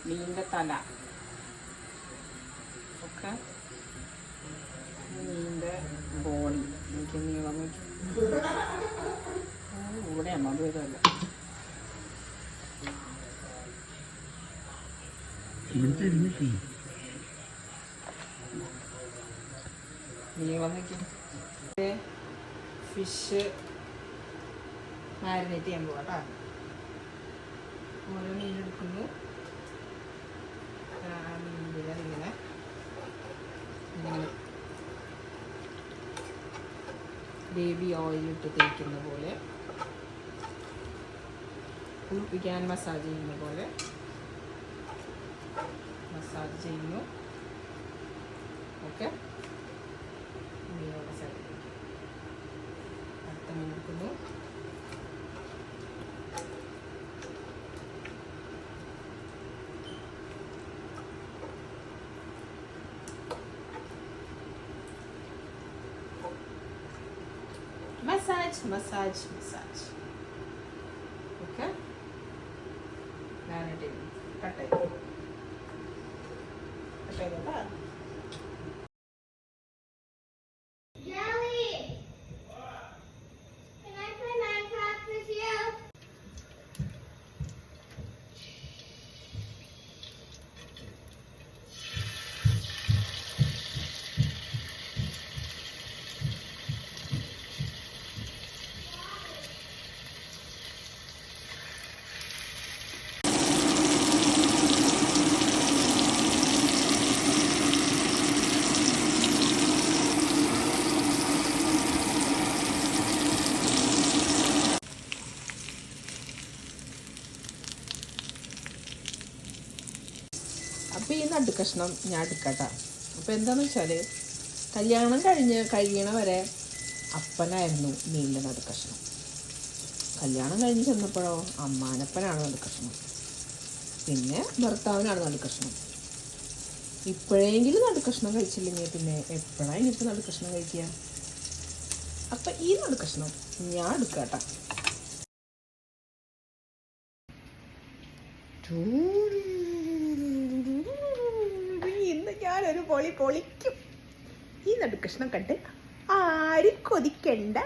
മീനിൻ്റെ തല ഒക്കെ, മീനിൻ്റെ ബോഡി എനിക്ക് നീളം ഇവിടെയാണോ അത് വരുമല്ല. നീളം വയ്ക്കും. ഫിഷ് മാരിനേറ്റ് ചെയ്യാൻ പോകാം കേട്ടോ. ഓരോ മീനെടുക്കുന്നു, ഇങ്ങനെ ബേബി ഓയിലിട്ട് തേക്കുന്ന പോലെ, കുളിപ്പിക്കാൻ മസാജ് ചെയ്യുന്ന പോലെ മസാജ് ചെയ്യുന്നു. ഓക്കെ, മീനോടെ സൈഡിലേക്ക് അടുത്ത മീൻ എടുക്കുന്നു. മസാജ്. ഓക്കെ, ഞാനിട്ട് കട്ട് ചെയ്തോട്ടാ. അപ്പോൾ ഈ നടുക്കഷ്ണം ഞാൻ എടുക്കട്ടെ. അപ്പോൾ എന്താണെന്ന് വെച്ചാൽ കല്യാണം കഴിയണ വരെ അപ്പനായിരുന്നു മീനിൻ്റെ നടുക്കഷ്ണം. കല്യാണം കഴിഞ്ഞ് ചെന്നപ്പോഴോ അമ്മാനപ്പനാണ് നടുക്കഷ്ണം, പിന്നെ ഭർത്താവിനാണ് നടുക്കഷ്ണം. ഇപ്പോഴെങ്കിലും നടുക്കഷ്ണം കഴിച്ചില്ലെങ്കിൽ പിന്നെ എപ്പോഴാണ് എനിക്ക് നടുക്കഷ്ണം കഴിക്കുക? അപ്പം ഈ നടുക്കഷ്ണം ഞാൻ എടുക്കട്ടെ. ഇന്ന് ഞാനൊരു പൊളിക്കും. ഈ നടുക്കഷ്ണം കണ്ട് ആരും കൊതിക്കണ്ട.